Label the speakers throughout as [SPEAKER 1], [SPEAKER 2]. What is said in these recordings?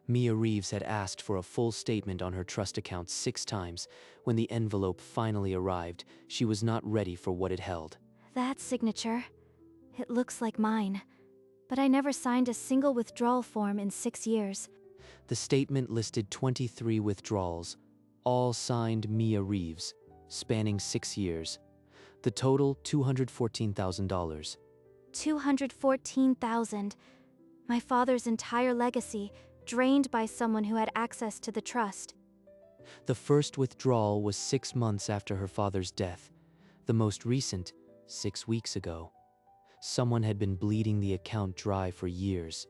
[SPEAKER 1] Mia Reeves had asked for a full statement on her trust account 6 times. When the envelope finally arrived, she was not ready for what it held.
[SPEAKER 2] That signature. It looks like mine. But I never signed a single withdrawal form in 6 years.
[SPEAKER 1] The statement listed 23 withdrawals, all signed Mia Reeves, spanning 6 years. The total, $214,000.
[SPEAKER 2] $214,000. My father's entire legacy, drained by someone who had access to the trust.
[SPEAKER 1] The first withdrawal was 6 months after her father's death. The most recent, 6 weeks ago. Someone had been bleeding the account dry for years.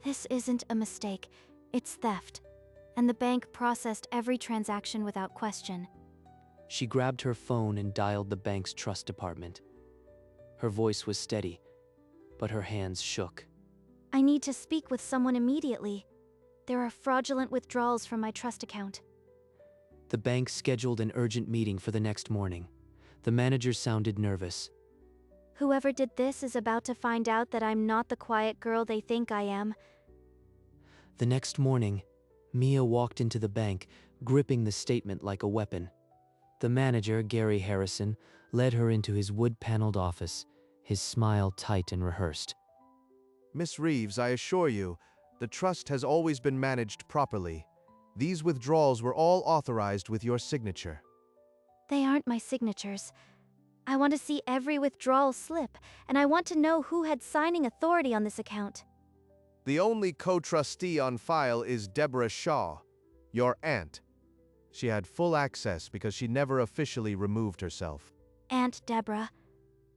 [SPEAKER 2] This isn't a mistake, it's theft. And the bank processed every transaction without question.
[SPEAKER 1] She grabbed her phone and dialed the bank's trust department. Her voice was steady, but her hands shook.
[SPEAKER 2] I need to speak with someone immediately. There are fraudulent withdrawals from my trust account.
[SPEAKER 1] The bank scheduled an urgent meeting for the next morning. The manager sounded nervous.
[SPEAKER 2] Whoever did this is about to find out that I'm not the quiet girl they think I am.
[SPEAKER 1] The next morning, Mia walked into the bank, gripping the statement like a weapon. The manager, Gary Harrison, led her into his wood-paneled office, his smile tight and rehearsed.
[SPEAKER 3] Miss Reeves, I assure you, the trust has always been managed properly. These withdrawals were all authorized with your signature.
[SPEAKER 2] They aren't my signatures. I want to see every withdrawal slip, and I want to know who had signing authority on this account.
[SPEAKER 3] The only co-trustee on file is Deborah Shaw, your aunt. She had full access because she never officially removed herself.
[SPEAKER 2] Aunt Deborah,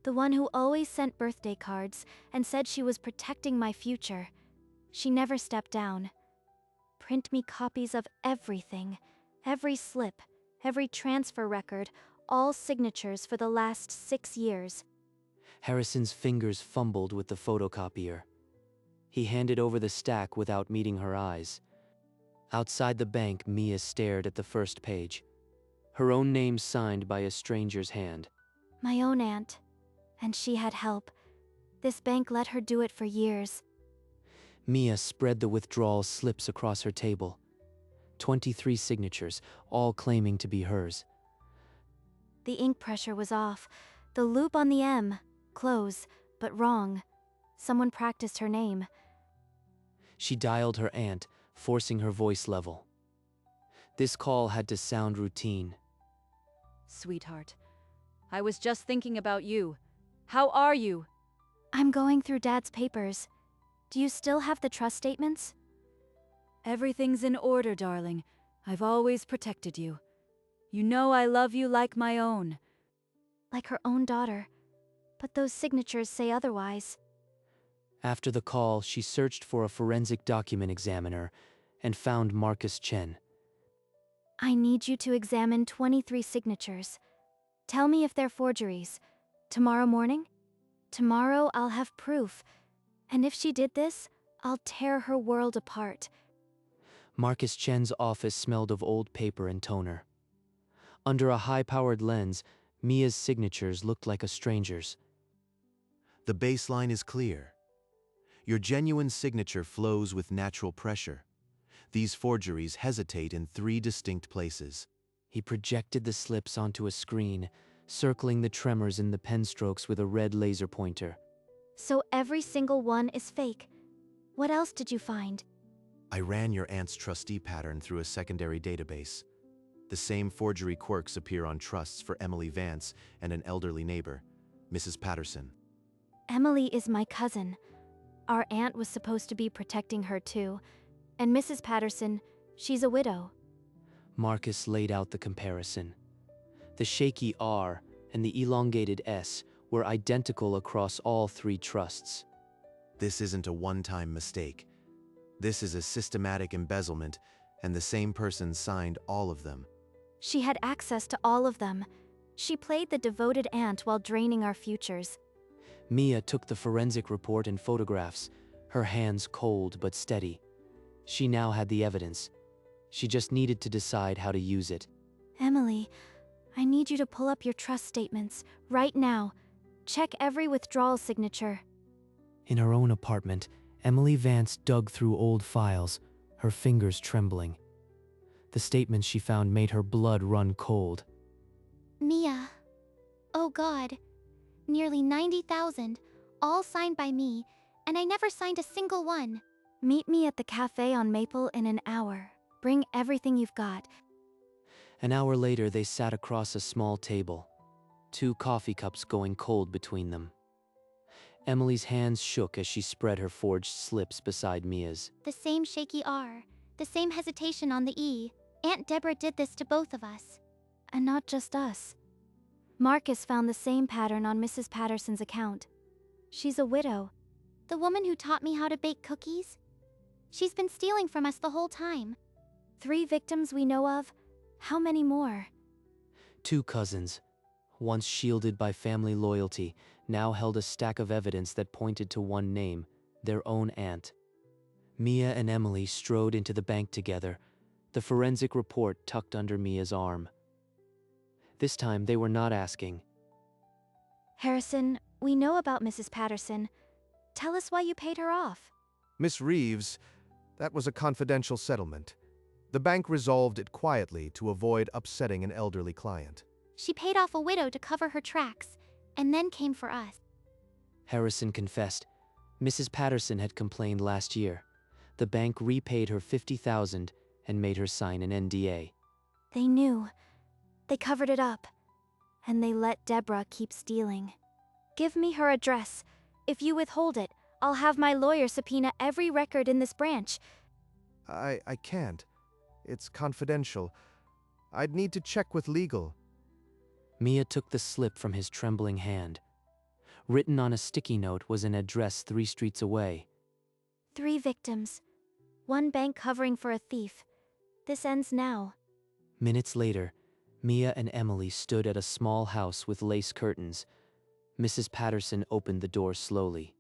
[SPEAKER 2] the one who always sent birthday cards and said she was protecting my future. She never stepped down. Print me copies of everything, every slip, every transfer record, all signatures for the last 6 years.
[SPEAKER 1] Harrison's fingers fumbled with the photocopier. He handed over the stack without meeting her eyes. Outside the bank, Mia stared at the first page. Her own name signed by a stranger's hand.
[SPEAKER 2] My own aunt. And she had help. This bank let her do it for years.
[SPEAKER 1] Mia spread the withdrawal slips across her table. 23 signatures, all claiming to be hers.
[SPEAKER 2] The ink pressure was off. The loop on the M, close, but wrong. Someone practiced her name.
[SPEAKER 1] She dialed her aunt, forcing her voice level. This call had to sound routine.
[SPEAKER 4] Sweetheart, I was just thinking about you. How are you?
[SPEAKER 2] I'm going through Dad's papers. Do you still have the trust statements?
[SPEAKER 4] Everything's in order, darling. I've always protected you. You know I love you like my own.
[SPEAKER 2] Like her own daughter. But those signatures say otherwise.
[SPEAKER 1] After the call, she searched for a forensic document examiner and found Marcus Chen.
[SPEAKER 2] I need you to examine 23 signatures. Tell me if they're forgeries. Tomorrow morning? Tomorrow I'll have proof. And if she did this, I'll tear her world apart.
[SPEAKER 1] Marcus Chen's office smelled of old paper and toner. Under a high-powered lens, Mia's signatures looked like a stranger's.
[SPEAKER 5] The baseline is clear. Your genuine signature flows with natural pressure. These forgeries hesitate in 3 distinct places.
[SPEAKER 1] He projected the slips onto a screen, circling the tremors in the pen strokes with a red laser pointer.
[SPEAKER 2] So every single one is fake. What else did you find?
[SPEAKER 5] I ran your aunt's trustee pattern through a secondary database. The same forgery quirks appear on trusts for Emily Vance and an elderly neighbor, Mrs. Patterson.
[SPEAKER 2] Emily is my cousin. Our aunt was supposed to be protecting her too. And Mrs. Patterson, she's a widow.
[SPEAKER 1] Marcus laid out the comparison. The shaky R and the elongated S were identical across all 3 trusts.
[SPEAKER 5] This isn't a one-time mistake. This is a systematic embezzlement, and the same person signed all of them.
[SPEAKER 2] She had access to all of them. She played the devoted aunt while draining our futures.
[SPEAKER 1] Mia took the forensic report and photographs, her hands cold but steady. She now had the evidence. She just needed to decide how to use it.
[SPEAKER 2] Emily, I need you to pull up your trust statements, right now. Check every withdrawal signature.
[SPEAKER 1] In her own apartment, Emily Vance dug through old files, her fingers trembling. The statements she found made her blood run cold.
[SPEAKER 2] Mia. Oh God. Nearly 90,000, all signed by me, and I never signed a single one. Meet me at the cafe on Maple in an hour. Bring everything you've got.
[SPEAKER 1] An hour later, they sat across a small table, 2 coffee cups going cold between them. Emily's hands shook as she spread her forged slips beside Mia's.
[SPEAKER 2] The same shaky R, the same hesitation on the E. Aunt Deborah did this to both of us. And not just us. Marcus found the same pattern on Mrs. Patterson's account. She's a widow. The woman who taught me how to bake cookies? She's been stealing from us the whole time. 3 victims we know of. How many more?
[SPEAKER 1] 2 cousins, once shielded by family loyalty, now held a stack of evidence that pointed to one name, their own aunt. Mia and Emily strode into the bank together, the forensic report tucked under Mia's arm. This time they were not asking.
[SPEAKER 2] Harrison, we know about Mrs. Patterson. Tell us why you paid her off.
[SPEAKER 3] Miss Reeves, that was a confidential settlement. The bank resolved it quietly to avoid upsetting an elderly client.
[SPEAKER 2] She paid off a widow to cover her tracks, and then came for us.
[SPEAKER 1] Harrison confessed. Mrs. Patterson had complained last year. The bank repaid her $50,000 and made her sign an NDA.
[SPEAKER 2] They knew. They covered it up. And they let Deborah keep stealing. Give me her address. If you withhold it, I'll have my lawyer subpoena every record in this branch.
[SPEAKER 3] I can't. It's confidential. I'd need to check with legal.
[SPEAKER 1] Mia took the slip from his trembling hand. Written on a sticky note was an address 3 streets away.
[SPEAKER 2] 3 victims. 1 bank covering for a thief. This ends now.
[SPEAKER 1] Minutes later, Mia and Emily stood at a small house with lace curtains. Mrs. Patterson opened the door slowly.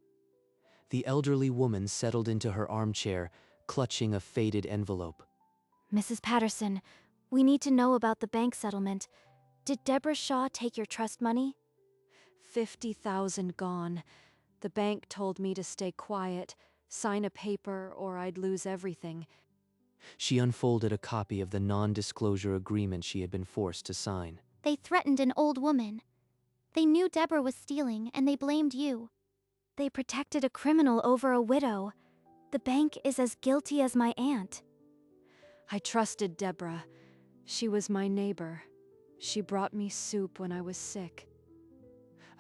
[SPEAKER 1] The elderly woman settled into her armchair, clutching a faded envelope.
[SPEAKER 2] Mrs. Patterson, we need to know about the bank settlement. Did Deborah Shaw take your trust money?
[SPEAKER 4] 50,000 gone. The bank told me to stay quiet, sign a paper, or I'd lose everything.
[SPEAKER 1] She unfolded a copy of the non-disclosure agreement she had been forced to sign.
[SPEAKER 2] They threatened an old woman. They knew Deborah was stealing, and they blamed you. They protected a criminal over a widow. The bank is as guilty as my aunt.
[SPEAKER 4] I trusted Deborah. She was my neighbor. She brought me soup when I was sick.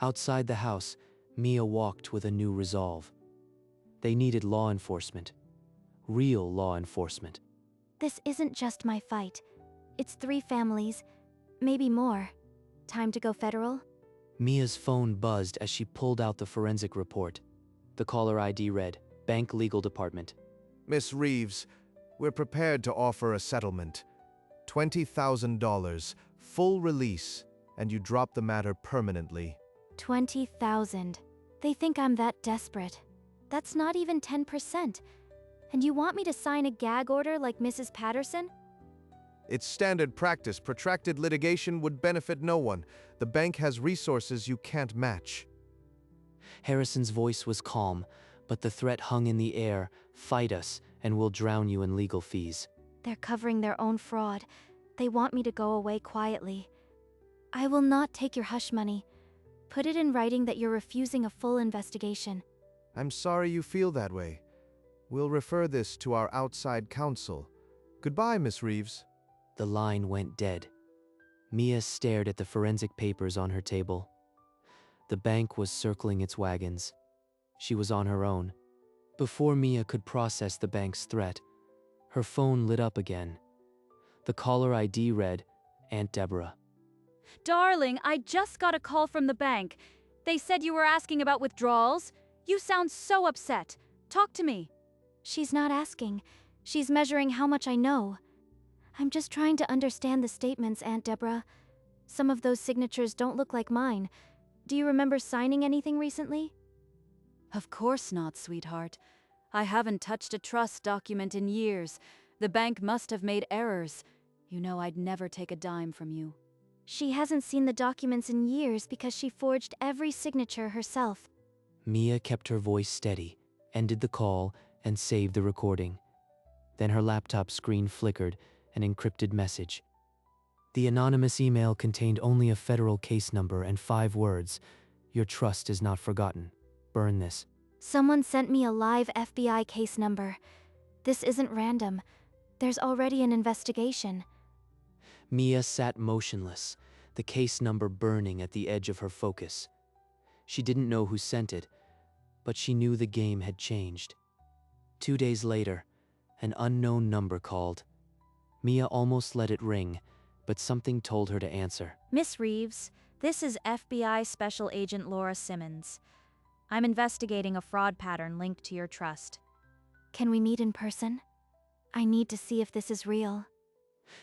[SPEAKER 1] Outside the house, Mia walked with a new resolve. They needed law enforcement. Real law enforcement.
[SPEAKER 2] This isn't just my fight. It's 3 families, maybe more. Time to go federal?
[SPEAKER 1] Mia's phone buzzed as she pulled out the forensic report. The caller ID read, Bank Legal Department.
[SPEAKER 3] Miss Reeves, we're prepared to offer a settlement. $20,000, full release, and you drop the matter permanently.
[SPEAKER 2] 20,000. They think I'm that desperate. That's not even 10%. And you want me to sign a gag order like Mrs. Patterson?
[SPEAKER 3] It's standard practice. Protracted litigation would benefit no one. The bank has resources you can't match.
[SPEAKER 1] Harrison's voice was calm, but the threat hung in the air. Fight us, and we'll drown you in legal fees.
[SPEAKER 2] They're covering their own fraud. They want me to go away quietly. I will not take your hush money. Put it in writing that you're refusing a full investigation.
[SPEAKER 3] I'm sorry you feel that way. We'll refer this to our outside counsel. Goodbye, Miss Reeves.
[SPEAKER 1] The line went dead. Mia stared at the forensic papers on her table. The bank was circling its wagons. She was on her own. Before Mia could process the bank's threat, her phone lit up again. The caller ID read, Aunt Deborah.
[SPEAKER 4] Darling, I just got a call from the bank. They said you were asking about withdrawals. You sound so upset. Talk to me.
[SPEAKER 2] She's not asking. She's measuring how much I know. I'm just trying to understand the statements, Aunt Deborah. Some of those signatures don't look like mine. Do you remember signing anything recently?
[SPEAKER 4] Of course not, sweetheart. I haven't touched a trust document in years. The bank must have made errors. You know I'd never take a dime from you.
[SPEAKER 2] She hasn't seen the documents in years because she forged every signature herself.
[SPEAKER 1] Mia kept her voice steady, ended the call, and saved the recording. Then her laptop screen flickered, an encrypted message. The anonymous email contained only a federal case number and 5 words. Your trust is not forgotten. Burn this.
[SPEAKER 2] Someone sent me a live FBI case number. This isn't random. There's already an investigation.
[SPEAKER 1] Mia sat motionless, the case number burning at the edge of her focus. She didn't know who sent it, but she knew the game had changed. 2 days later, an unknown number called. Mia almost let it ring, but something told her to answer.
[SPEAKER 6] Miss Reeves, this is FBI Special Agent Laura Simmons. I'm investigating a fraud pattern linked to your trust.
[SPEAKER 2] Can we meet in person? I need to see if this is real.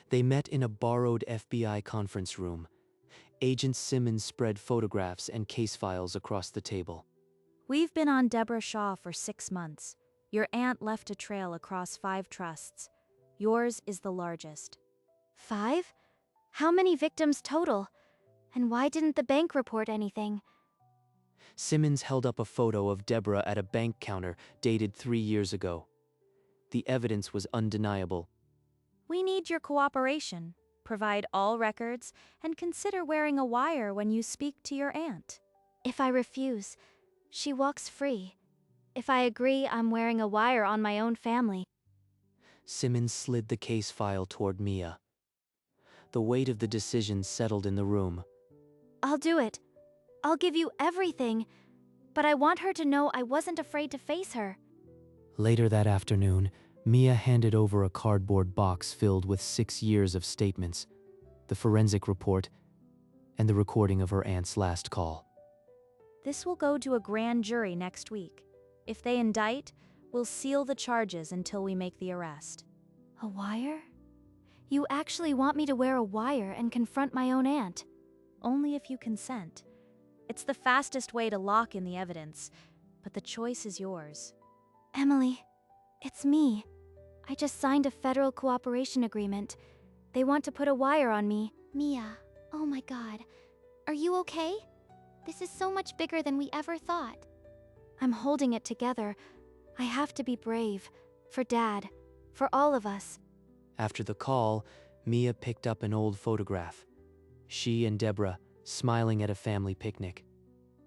[SPEAKER 1] They met in a borrowed FBI conference room. Agent Simmons spread photographs and case files across the table.
[SPEAKER 6] We've been on Deborah Shaw for 6 months. Your aunt left a trail across 5 trusts. Yours is the largest.
[SPEAKER 2] 5? How many victims total? And why didn't the bank report anything?
[SPEAKER 1] Simmons held up a photo of Deborah at a bank counter dated 3 years ago. The evidence was undeniable.
[SPEAKER 6] We need your cooperation. Provide all records and consider wearing a wire when you speak to your aunt.
[SPEAKER 2] If I refuse, she walks free. If I agree, I'm wearing a wire on my own family.
[SPEAKER 1] Simmons slid the case file toward Mia. The weight of the decision settled in the room.
[SPEAKER 2] I'll do it. I'll give you everything. But I want her to know I wasn't afraid to face her.
[SPEAKER 1] Later that afternoon, Mia handed over a cardboard box filled with 6 years of statements, the forensic report, and the recording of her aunt's last call.
[SPEAKER 6] This will go to a grand jury next week. If they indict, we'll seal the charges until we make the arrest.
[SPEAKER 2] A wire? You actually want me to wear a wire and confront my own aunt?
[SPEAKER 6] Only if you consent. It's the fastest way to lock in the evidence, but the choice is yours.
[SPEAKER 2] Emily, it's me. I just signed a federal cooperation agreement. They want to put a wire on me.
[SPEAKER 7] Mia, oh my god. Are you okay? This is so much bigger than we ever thought.
[SPEAKER 2] I'm holding it together. I have to be brave. For Dad. For all of us.
[SPEAKER 1] After the call, Mia picked up an old photograph. She and Deborah, smiling at a family picnic.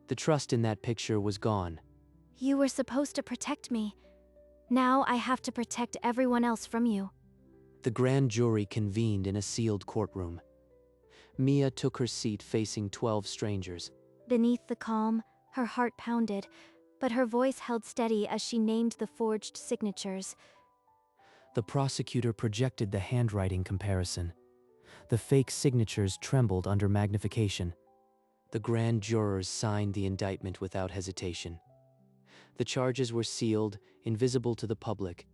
[SPEAKER 1] The trust in that picture was gone.
[SPEAKER 2] You were supposed to protect me. Now I have to protect everyone else from you.
[SPEAKER 1] The grand jury convened in a sealed courtroom. Mia took her seat facing 12 strangers.
[SPEAKER 2] Beneath the calm, her heart pounded, but her voice held steady as she named the forged signatures.
[SPEAKER 1] The prosecutor projected the handwriting comparison. The fake signatures trembled under magnification. The grand jurors signed the indictment without hesitation. The charges were sealed, invisible to the public.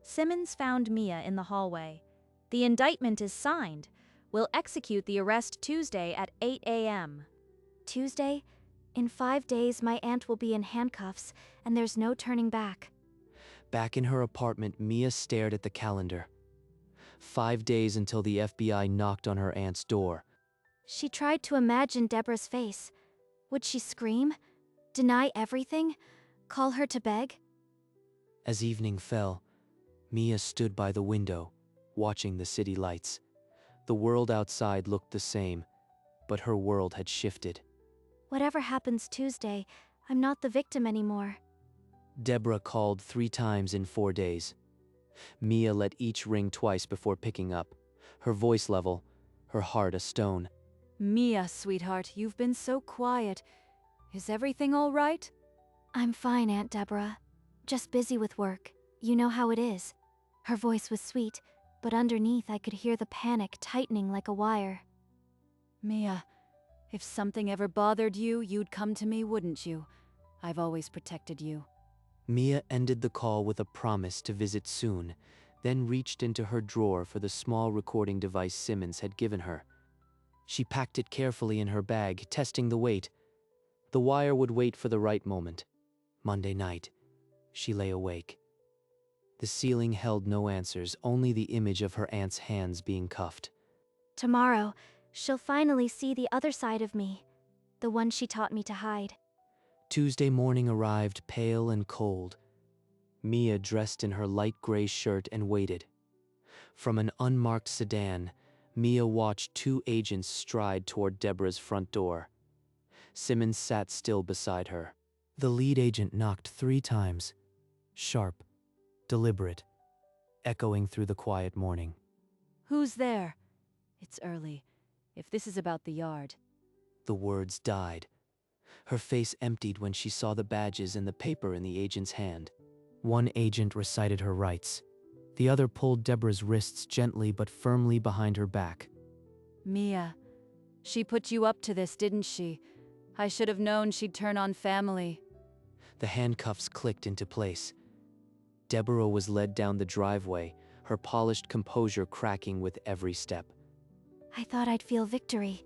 [SPEAKER 6] Simmons found Mia in the hallway. The indictment is signed. We'll execute the arrest Tuesday at 8 a.m.
[SPEAKER 2] Tuesday? In 5 days, my aunt will be in handcuffs, and there's no turning back.
[SPEAKER 1] Back in her apartment, Mia stared at the calendar. 5 days until the FBI knocked on her aunt's door.
[SPEAKER 2] She tried to imagine Deborah's face. Would she scream? Deny everything? Call her to beg?
[SPEAKER 1] As evening fell, Mia stood by the window, watching the city lights. The world outside looked the same, but her world had shifted.
[SPEAKER 2] Whatever happens Tuesday, I'm not the victim anymore.
[SPEAKER 1] Deborah called 3 times in 4 days. Mia let each ring twice before picking up, her voice level, her heart a stone.
[SPEAKER 4] Mia, sweetheart, you've been so quiet. Is everything all right?
[SPEAKER 2] I'm fine, Aunt Deborah. Just busy with work. You know how it is. Her voice was sweet, but underneath I could hear the panic tightening like a wire.
[SPEAKER 4] Mia, if something ever bothered you, you'd come to me, wouldn't you? I've always protected you.
[SPEAKER 1] Mia ended the call with a promise to visit soon, then reached into her drawer for the small recording device Simmons had given her. She packed it carefully in her bag, testing the weight. The wire would wait for the right moment. Monday night, she lay awake. The ceiling held no answers, only the image of her aunt's hands being cuffed.
[SPEAKER 2] Tomorrow, she'll finally see the other side of me, the one she taught me to hide.
[SPEAKER 1] Tuesday morning arrived pale and cold. Mia dressed in her light gray shirt and waited. From an unmarked sedan, Mia watched two agents stride toward Deborah's front door. Simmons sat still beside her. The lead agent knocked 3 times, sharp, deliberate, echoing through the quiet morning.
[SPEAKER 4] Who's there? It's early. If this is about the yard.
[SPEAKER 1] The words died. Her face emptied when she saw the badges and the paper in the agent's hand. One agent recited her rights. The other pulled Deborah's wrists gently but firmly behind her back.
[SPEAKER 4] Mia, she put you up to this, didn't she? I should have known she'd turn on family.
[SPEAKER 1] The handcuffs clicked into place. Deborah was led down the driveway, her polished composure cracking with every step.
[SPEAKER 2] I thought I'd feel victory.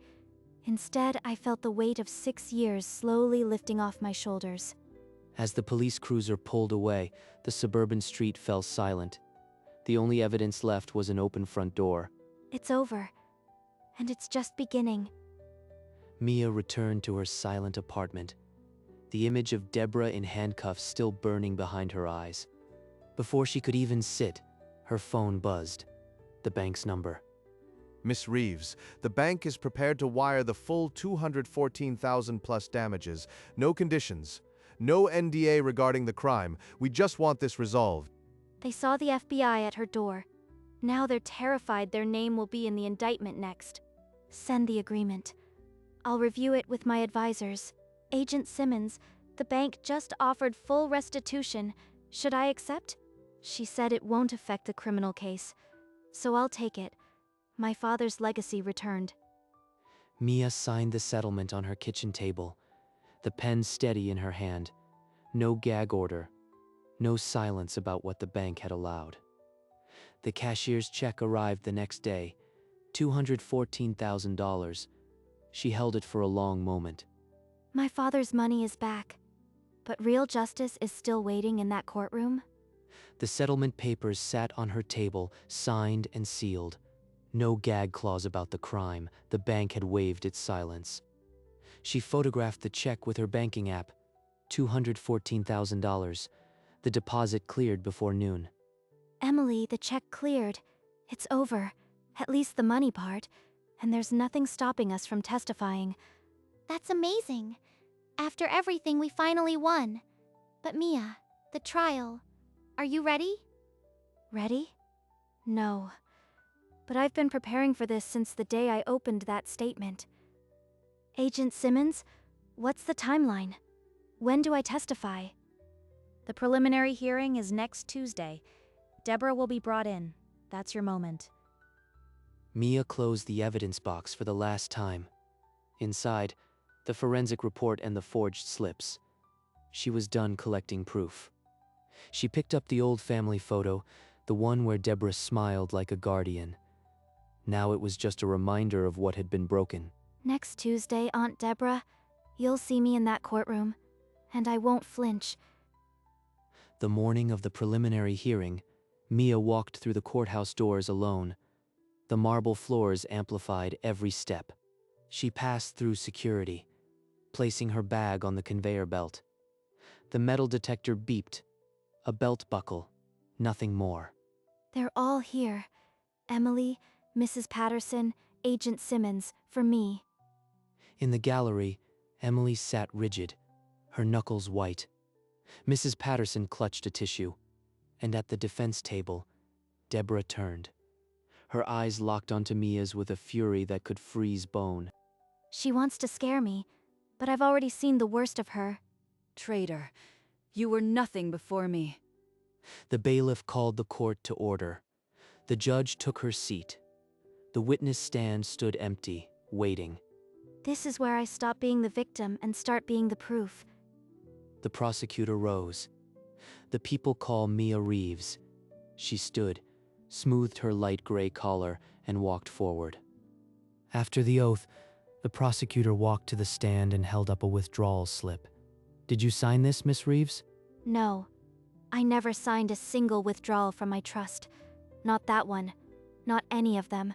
[SPEAKER 2] Instead, I felt the weight of 6 years slowly lifting off my shoulders.
[SPEAKER 1] As the police cruiser pulled away, the suburban street fell silent. The only evidence left was an open front door.
[SPEAKER 2] It's over. And it's just beginning.
[SPEAKER 1] Mia returned to her silent apartment, the image of Deborah in handcuffs still burning behind her eyes. Before she could even sit, her phone buzzed. The bank's number.
[SPEAKER 3] Miss Reeves, the bank is prepared to wire the full 214,000 plus damages. No conditions. No NDA regarding the crime. We just want this resolved.
[SPEAKER 2] They saw the FBI at her door. Now they're terrified their name will be in the indictment next. Send the agreement. I'll review it with my advisors. Agent Simmons, the bank just offered full restitution. Should I accept? She said it won't affect the criminal case. So I'll take it. My father's legacy returned.
[SPEAKER 1] Mia signed the settlement on her kitchen table, the pen steady in her hand. No gag order. No silence about what the bank had allowed. The cashier's check arrived the next day, $214,000. She held it for a long moment.
[SPEAKER 2] My father's money is back. But real justice is still waiting in that courtroom?
[SPEAKER 1] The settlement papers sat on her table, signed and sealed. No gag clause about the crime. The bank had waived its silence. She photographed the check with her banking app. $214,000. The deposit cleared before noon.
[SPEAKER 2] Emily, the check cleared. It's over. At least the money part. And there's nothing stopping us from testifying.
[SPEAKER 7] That's amazing. After everything, we finally won. But Mia, the trial. Are you ready?
[SPEAKER 2] Ready? No. But I've been preparing for this since the day I opened that statement. Agent Simmons, what's the timeline? When do I testify?
[SPEAKER 6] The preliminary hearing is next Tuesday. Deborah will be brought in. That's your moment.
[SPEAKER 1] Mia closed the evidence box for the last time. Inside, the forensic report and the forged slips. She was done collecting proof. She picked up the old family photo, the one where Deborah smiled like a guardian. Now it was just a reminder of what had been broken.
[SPEAKER 2] Next Tuesday, Aunt Deborah, you'll see me in that courtroom. And I won't flinch.
[SPEAKER 1] The morning of the preliminary hearing, Mia walked through the courthouse doors alone. The marble floors amplified every step. She passed through security, placing her bag on the conveyor belt. The metal detector beeped. A belt buckle, nothing more.
[SPEAKER 2] They're all here. Emily, Mrs. Patterson, Agent Simmons, for me.
[SPEAKER 1] In the gallery, Emily sat rigid, her knuckles white. Mrs. Patterson clutched a tissue, and at the defense table, Deborah turned. Her eyes locked onto Mia's with a fury that could freeze bone.
[SPEAKER 2] She wants to scare me, but I've already seen the worst of her.
[SPEAKER 4] Traitor, you were nothing before me.
[SPEAKER 1] The bailiff called the court to order. The judge took her seat. The witness stand stood empty, waiting.
[SPEAKER 2] This is where I stop being the victim and start being the proof.
[SPEAKER 1] The prosecutor rose. The people call Mia Reeves. She stood, smoothed her light gray collar, and walked forward. After the oath, the prosecutor walked to the stand and held up a withdrawal slip. Did you sign this, Miss Reeves?
[SPEAKER 2] No. I never signed a single withdrawal from my trust. Not that one. Not any of them.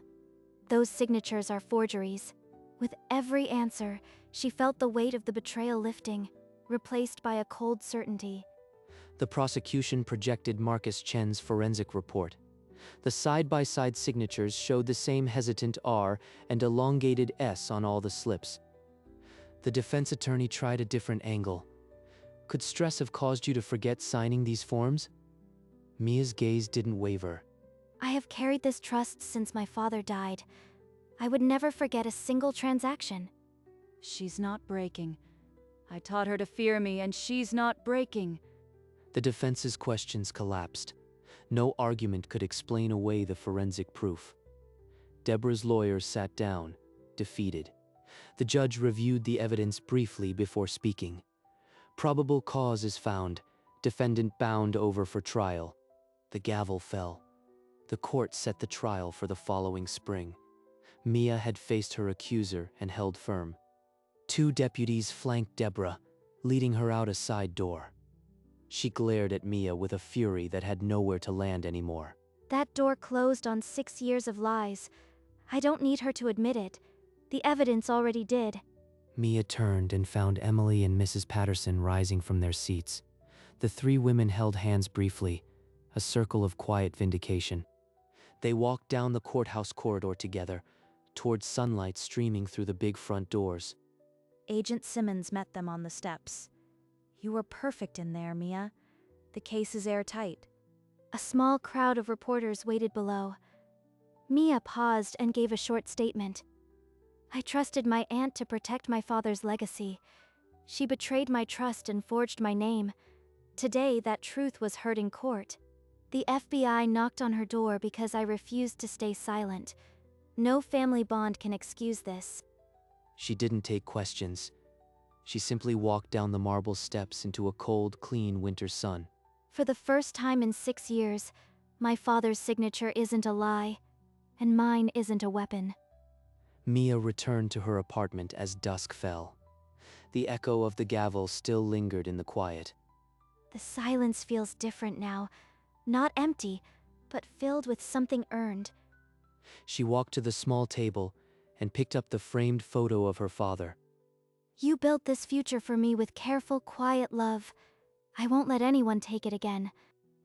[SPEAKER 2] Those signatures are forgeries. With every answer, she felt the weight of the betrayal lifting, replaced by a cold certainty.
[SPEAKER 1] The prosecution projected Marcus Chen's forensic report. The side-by-side signatures showed the same hesitant R and elongated S on all the slips. The defense attorney tried a different angle. Could stress have caused you to forget signing these forms? Mia's gaze didn't waver.
[SPEAKER 2] I have carried this trust since my father died. I would never forget a single transaction.
[SPEAKER 4] She's not breaking. I taught her to fear me, and she's not breaking.
[SPEAKER 1] The defense's questions collapsed. No argument could explain away the forensic proof. Deborah's lawyers sat down, defeated. The judge reviewed the evidence briefly before speaking. Probable cause is found. Defendant bound over for trial. The gavel fell. The court set the trial for the following spring. Mia had faced her accuser and held firm. 2 deputies flanked Deborah, leading her out a side door. She glared at Mia with a fury that had nowhere to land anymore.
[SPEAKER 2] That door closed on 6 years of lies. I don't need her to admit it. The evidence already did.
[SPEAKER 1] Mia turned and found Emily and Mrs. Patterson rising from their seats. The 3 women held hands briefly, a circle of quiet vindication. They walked down the courthouse corridor together, towards sunlight streaming through the big front doors.
[SPEAKER 6] Agent Simmons met them on the steps. You were perfect in there, Mia. The case is airtight.
[SPEAKER 2] A small crowd of reporters waited below. Mia paused and gave a short statement. I trusted my aunt to protect my father's legacy. She betrayed my trust and forged my name. Today, that truth was heard in court. The FBI knocked on her door because I refused to stay silent. No family bond can excuse this.
[SPEAKER 1] She didn't take questions. She simply walked down the marble steps into a cold, clean winter sun.
[SPEAKER 2] For the first time in 6 years, my father's signature isn't a lie, and mine isn't a weapon.
[SPEAKER 1] Mia returned to her apartment as dusk fell. The echo of the gavel still lingered in the quiet.
[SPEAKER 2] The silence feels different now. Not empty, but filled with something earned.
[SPEAKER 1] She walked to the small table and picked up the framed photo of her father.
[SPEAKER 2] You built this future for me with careful, quiet love. I won't let anyone take it again.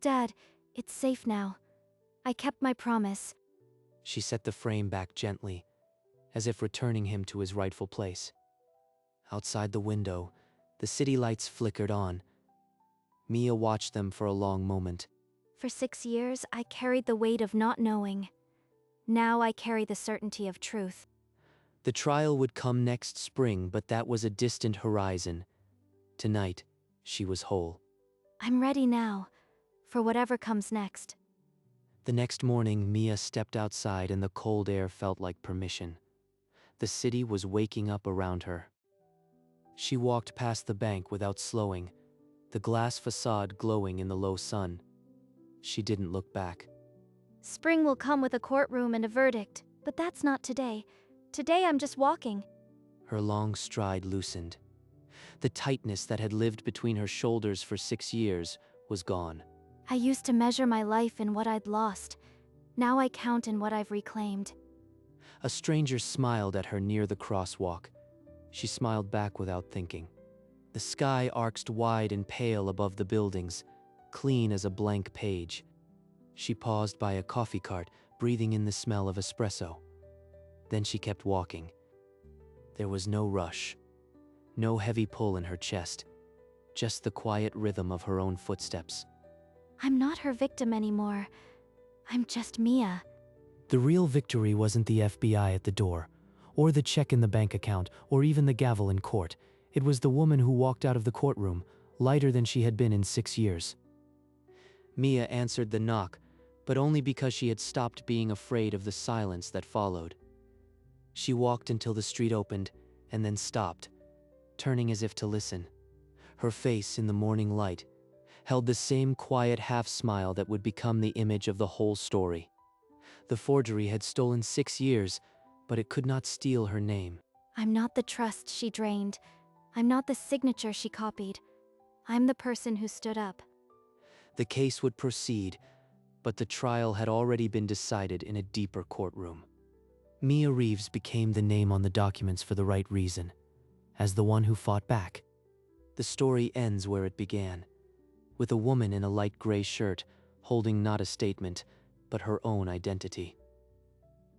[SPEAKER 2] Dad, it's safe now. I kept my promise.
[SPEAKER 1] She set the frame back gently, as if returning him to his rightful place. Outside the window, the city lights flickered on. Mia watched them for a long moment.
[SPEAKER 2] For 6 years, I carried the weight of not knowing. Now I carry the certainty of truth.
[SPEAKER 1] The trial would come next spring, but that was a distant horizon. Tonight, she was whole.
[SPEAKER 2] I'm ready now, for whatever comes next.
[SPEAKER 1] The next morning, Mia stepped outside and the cold air felt like permission. The city was waking up around her. She walked past the bank without slowing, the glass facade glowing in the low sun. She didn't look back.
[SPEAKER 2] Spring will come with a courtroom and a verdict, but that's not today. Today I'm just walking.
[SPEAKER 1] Her long stride loosened. The tightness that had lived between her shoulders for 6 years was gone.
[SPEAKER 2] I used to measure my life in what I'd lost. Now I count in what I've reclaimed.
[SPEAKER 1] A stranger smiled at her near the crosswalk. She smiled back without thinking. The sky arched wide and pale above the buildings, clean as a blank page. She paused by a coffee cart, breathing in the smell of espresso. Then she kept walking. There was no rush, no heavy pull in her chest, just the quiet rhythm of her own footsteps.
[SPEAKER 2] I'm not her victim anymore. I'm just Mia.
[SPEAKER 1] The real victory wasn't the FBI at the door, or the check in the bank account, or even the gavel in court. It was the woman who walked out of the courtroom, lighter than she had been in 6 years. Mia answered the knock, but only because she had stopped being afraid of the silence that followed. She walked until the street opened, and then stopped, turning as if to listen. Her face, in the morning light, held the same quiet half-smile that would become the image of the whole story. The forgery had stolen 6 years, but it could not steal her name.
[SPEAKER 2] I'm not the trust she drained. I'm not the signature she copied. I'm the person who stood up.
[SPEAKER 1] The case would proceed, but the trial had already been decided in a deeper courtroom. Mia Reeves became the name on the documents for the right reason, as the one who fought back. The story ends where it began. with a woman in a light gray shirt holding not a statement, but her own identity.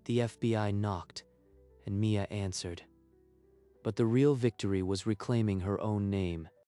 [SPEAKER 1] The FBI knocked, and Mia answered. But the real victory was reclaiming her own name.